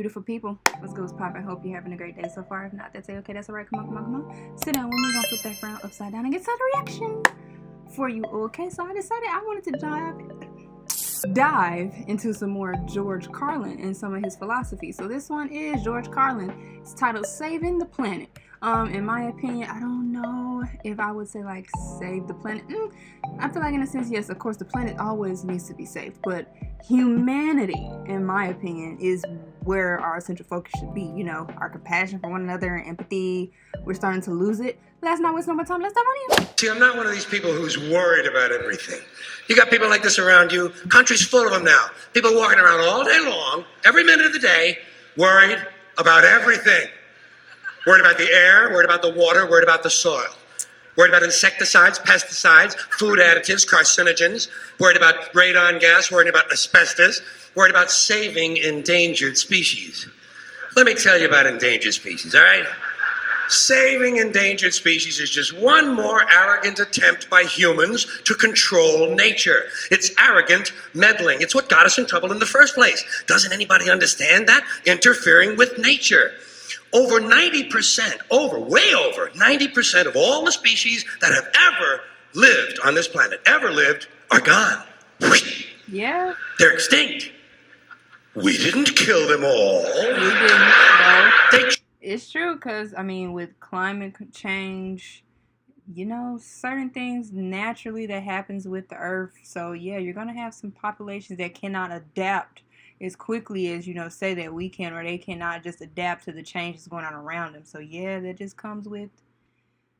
beautiful people. What's good, what's poppin'? Hope you're having a great day so far. If not, that's okay. That's alright. Come on. Sit down with me. Gonna flip that frown upside down and get some reaction for you. Okay, so I decided I wanted to dive into some more George Carlin and some of his philosophy. So this one is George Carlin. It's titled Saving the Planet. In my opinion, I don't know if I would say like save the planet. I feel like in a sense, yes, of course the planet always needs to be saved, but humanity, in my opinion, is where our central focus should be. You know, our compassion for one another and empathy. We're starting to lose it. Let's not waste no more time. Let's dive on in. See, I'm not one of these people who's worried about everything. You got people like this around you. Country's full of them now. People walking around all day long, every minute of the day, worried about everything. Worried about the air, worried about the water, worried about the soil. Worried about insecticides, pesticides, food additives, carcinogens. Worried about radon gas, worried about asbestos. Worried about saving endangered species. Let me tell you about endangered species, all right? Saving endangered species is just one more arrogant attempt by humans to control nature. It's arrogant meddling. It's what got us in trouble in the first place. Doesn't anybody understand that? Interfering with nature. Over 90%, way over 90% of all the species that have ever lived on this planet, are gone. Yeah. They're extinct. We didn't kill them all. We didn't. They It's true, because, I mean, with climate change, you know, certain things naturally that happens with the earth. So, yeah, you're going to have some populations that cannot adapt as quickly as, you know, say that we can, or they cannot just adapt to the changes going on around them. So, yeah, that just comes with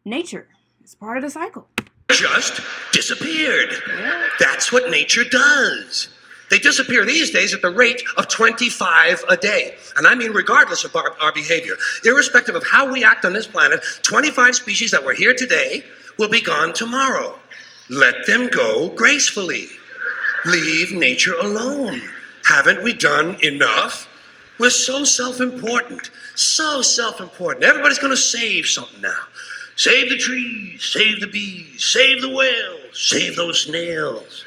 nature. It's part of the cycle. just disappeared. Yeah. That's what nature does. They disappear these days at the rate of 25 a day. And I mean regardless of our behavior. Irrespective of how we act on this planet, 25 species that were here today will be gone tomorrow. Let them go gracefully. Leave nature alone. Haven't we done enough? We're so self-important. So self-important. Everybody's going to save something now. Save the trees, save the bees, save the whales, save those snails.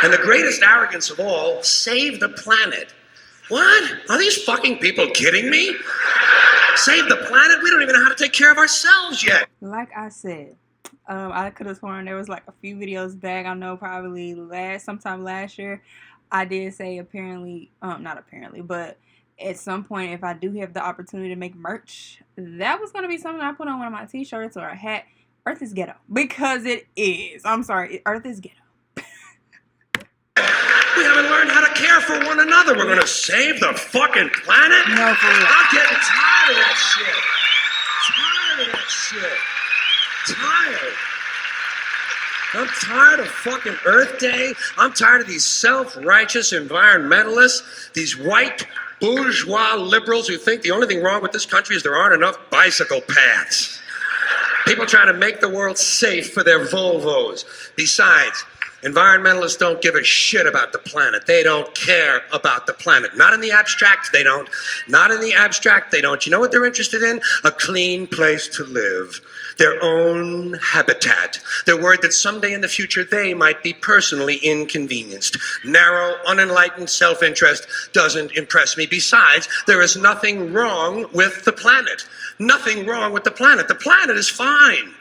And the greatest arrogance of all, save the planet. What? Are these fucking people kidding me? Save the planet? We don't even know how to take care of ourselves yet. Like I said, I could have sworn there was like a few videos back. I know probably sometime last year, I did say not apparently, but at some point, if I do have the opportunity to make merch, that was going to be something I put on one of my t-shirts or a hat. Earth is ghetto. Because it is. I'm sorry. Earth is ghetto. We haven't learned how to care for one another. We're going to save the fucking planet? No, for real. I'm getting tired of that shit. I'm tired of fucking Earth Day. I'm tired of these self-righteous environmentalists, these white bourgeois liberals who think the only thing wrong with this country is there aren't enough bicycle paths. People trying to make the world safe for their Volvos. Besides, environmentalists don't give a shit about the planet. They don't care about the planet. Not in the abstract, they don't. Not in the abstract, they don't. You know what they're interested in? A clean place to live. Their own habitat. They're worried that someday in the future they might be personally inconvenienced. Narrow, unenlightened self-interest doesn't impress me. Besides, there is nothing wrong with the planet. Nothing wrong with the planet. The planet is fine.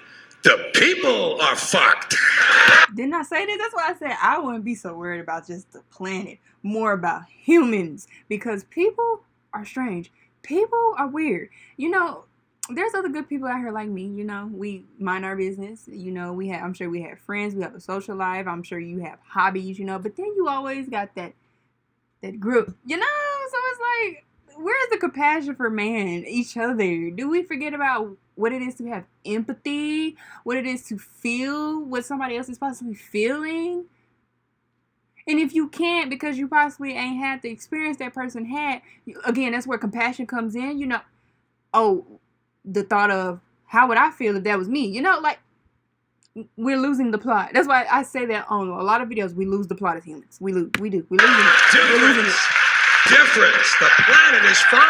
The people are fucked. Didn't I say that? That's why I said I wouldn't be so worried about just the planet. More about humans. Because people are strange. People are weird. You know, there's other good people out here like me. You know, we mind our business. You know, I'm sure we have friends. We have a social life. I'm sure you have hobbies, you know. But then you always got that group, you know? So it's like, where's the compassion for man, each other? Do we forget about what it is to have empathy? What it is to feel what somebody else is possibly feeling? And if you can't because you possibly ain't had the experience that person had, again, that's where compassion comes in. You know, the thought of how would I feel if that was me? You know, like, we're losing the plot. That's why I say that on a lot of videos. We lose the plot as humans. We do. We're losing it. Difference. The planet is fine.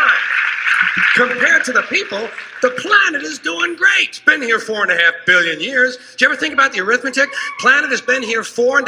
Compared to the people, the planet is doing great. It's been here 4.5 billion years. Did you ever think about the arithmetic? Planet has been here 4.5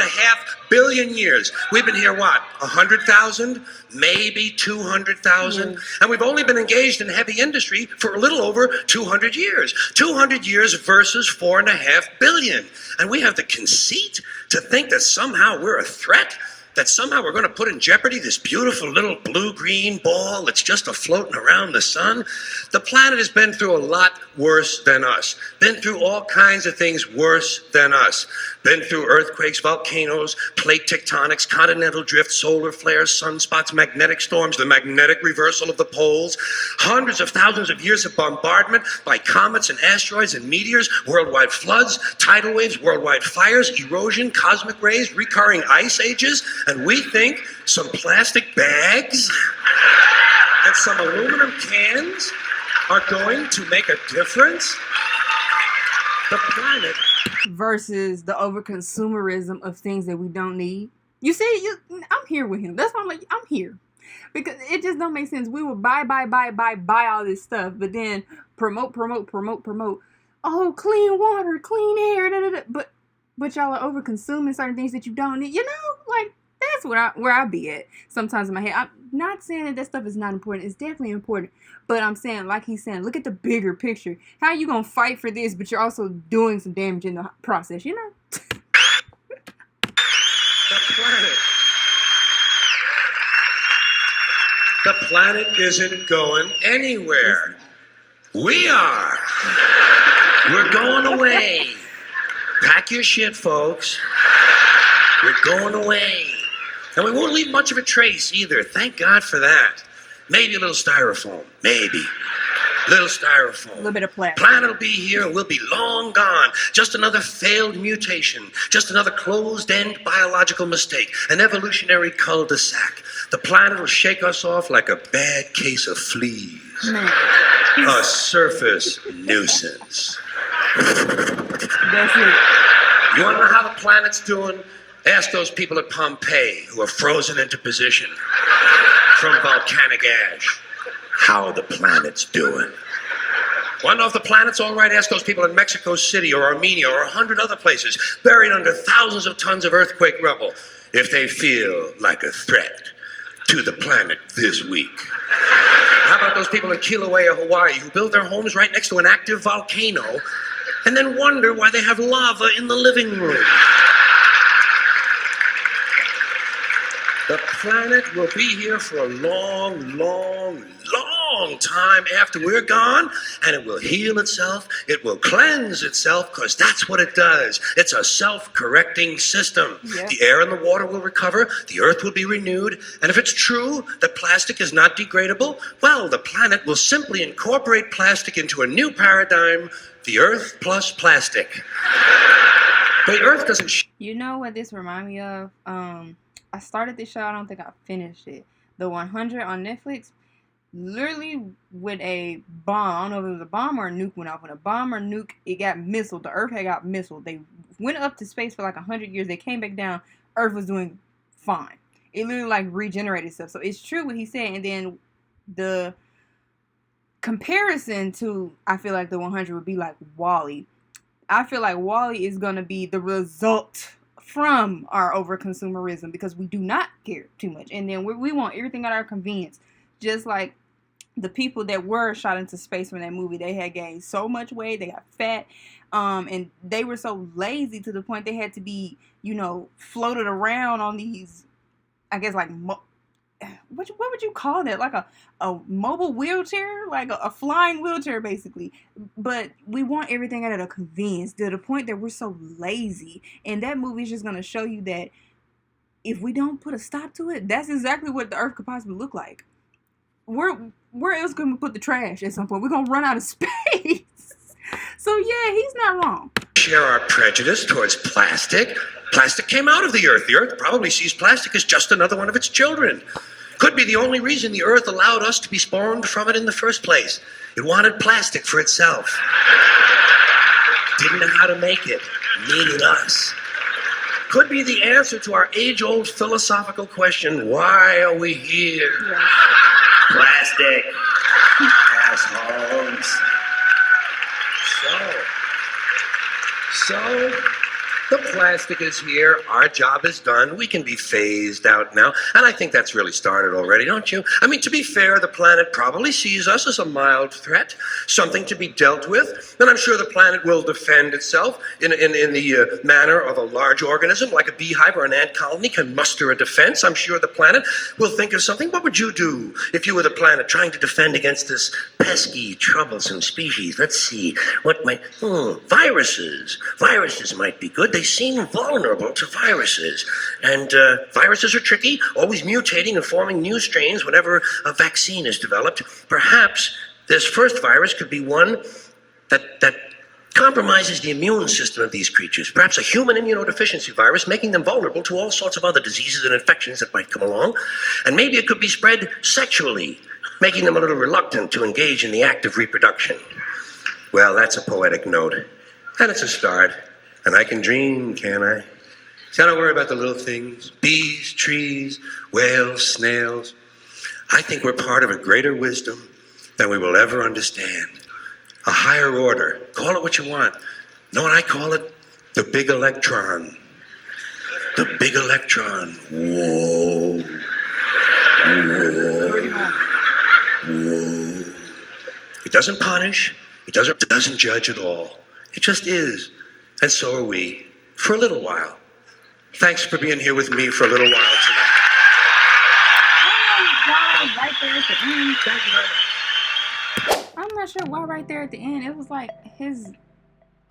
billion years. We've been here, what, 100,000? Maybe 200,000? And we've only been engaged in heavy industry for a little over 200 years. 200 years versus 4.5 billion. And we have the conceit to think that somehow we're a threat? That somehow we're going to put in jeopardy this beautiful little blue-green ball that's just a-floating around the sun? The planet has been through a lot worse than us. Been through all kinds of things worse than us. Been through earthquakes, volcanoes, plate tectonics, continental drift, solar flares, sunspots, magnetic storms, the magnetic reversal of the poles, hundreds of thousands of years of bombardment by comets and asteroids and meteors, worldwide floods, tidal waves, worldwide fires, erosion, cosmic rays, recurring ice ages, and we think some plastic bags and some aluminum cans are going to make a difference? The planet versus the overconsumerism of things that we don't need. You see, I'm here with him. That's why I'm like, I'm here. Because it just don't make sense. We will buy all this stuff, but then promote. Oh, clean water, clean air, da, da, da. But y'all are over consuming certain things that you don't need. You know, like that's where I be at sometimes in my head. I'm not saying that stuff is not important. It's definitely important. But I'm saying, like he's saying, look at the bigger picture. How are you gonna fight for this, but you're also doing some damage in the process? You know. The planet isn't going anywhere. We are. We're going away. Pack your shit, folks. We're going away. And we won't leave much of a trace either. Thank God for that. Maybe a little styrofoam. Maybe. Little styrofoam. A little bit of plastic. Planet will be here and we'll be long gone. Just another failed mutation. Just another closed-end biological mistake. An evolutionary cul-de-sac. The planet will shake us off like a bad case of fleas. Man. A surface nuisance. That's it. You want to know how the planet's doing? Ask those people at Pompeii who are frozen into position from volcanic ash how the planet's doing. Want to know if the planet's all right? Ask those people in Mexico City or Armenia or 100 other places buried under thousands of tons of earthquake rubble if they feel like a threat to the planet this week. How about those people in Kilauea, Hawaii who build their homes right next to an active volcano and then wonder why they have lava in the living room? The planet will be here for a long, long, long time after we're gone, and it will heal itself, it will cleanse itself, because that's what it does. It's a self-correcting system. Yep. The air and the water will recover, the earth will be renewed, and if it's true that plastic is not degradable, well, the planet will simply incorporate plastic into a new paradigm, the earth plus plastic. The earth doesn't... You know what this reminds me of? I started this show, I don't think I finished it. The 100 on Netflix, literally with a bomb. I don't know if it was a bomb or a nuke went off. When a bomb or nuke, it got missiled. The Earth had got missiled. They went up to space for like 100 years. They came back down. Earth was doing fine. It literally like regenerated stuff. So it's true what he said. And then the comparison to, I feel like the 100 would be like WALL-E. I feel like WALL-E is going to be the result from our over-consumerism because we do not care too much. And then we want everything at our convenience. Just like the people that were shot into space from that movie, they had gained so much weight, they got fat, and they were so lazy to the point they had to be, floated around on these, I guess, like, what would you call that? Like a mobile wheelchair? Like a flying wheelchair, basically. But we want everything at a convenience to the point that we're so lazy. And that movie is just going to show you that if we don't put a stop to it, that's exactly what the earth could possibly look like. Where else can we put the trash at some point? We're going to run out of space. So, yeah, he's not wrong. Share our prejudice towards plastic. Plastic came out of the earth. The earth probably sees plastic as just another one of its children. Could be the only reason the earth allowed us to be spawned from it in the first place. It wanted plastic for itself. Didn't know how to make it. Needed us. Could be the answer to our age-old philosophical question, why are we here? Yes. Plastic. assholes. So, the plastic is here. Our job is done. We can be phased out now. And I think that's really started already, don't you? I mean, to be fair, the planet probably sees us as a mild threat, something to be dealt with. And I'm sure the planet will defend itself in the manner of a large organism, like a beehive or an ant colony can muster a defense. I'm sure the planet will think of something. What would you do if you were the planet trying to defend against this pesky, troublesome species? Let's see. What might... viruses. Viruses might be good. They seem vulnerable to viruses. And viruses are tricky, always mutating and forming new strains whenever a vaccine is developed. Perhaps this first virus could be one that compromises the immune system of these creatures. Perhaps a human immunodeficiency virus, making them vulnerable to all sorts of other diseases and infections that might come along. And maybe it could be spread sexually, making them a little reluctant to engage in the act of reproduction. Well, that's a poetic note. And it's a start. And I can dream, can't I? See, I don't worry about the little things. Bees, trees, whales, snails. I think we're part of a greater wisdom than we will ever understand. A higher order. Call it what you want. Know what I call it? The big electron. The big electron. Whoa. Whoa. Whoa. It doesn't punish. It doesn't judge at all. It just is. And so are we, for a little while. Thanks for being here with me for a little while tonight. Right there at the end. Thank you very much. I'm not sure why right there at the end. It was like his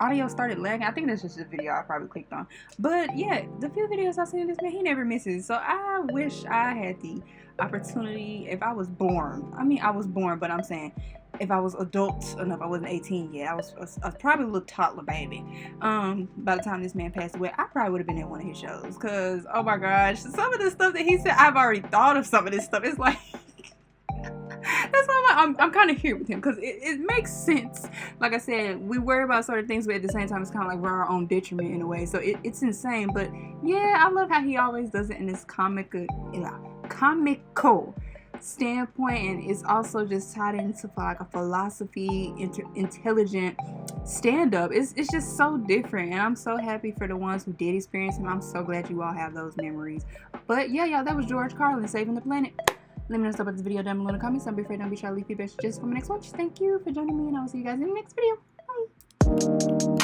audio started lagging. I think that's just a video I probably clicked on. But yeah, the few videos I've seen of this man, he never misses. So I wish I had the opportunity if I was born. I mean, I was born, but I'm saying if I was adult enough, I wasn't 18 yet. I was probably a little toddler baby. By the time this man passed away, I probably would have been in one of his shows. Cause oh my gosh, some of the stuff that he said, I've already thought of some of this stuff. It's like that's why I'm kind of here with him, because it makes sense. Like I said, we worry about certain things, but at the same time, it's kind of like we're our own detriment in a way. So it's insane. But yeah, I love how he always does it in this comical standpoint, and it's also just tied into like a philosophy, intelligent stand-up. It's just so different, and I'm so happy for the ones who did experience him. I'm so glad you all have those memories. But yeah, y'all, that was George Carlin saving the planet. Let me know about this video down below in the comments. Don't be afraid, don't be shy, leave feedback just for my next watch. Thank you for joining me, and I will see you guys in the next video. Bye.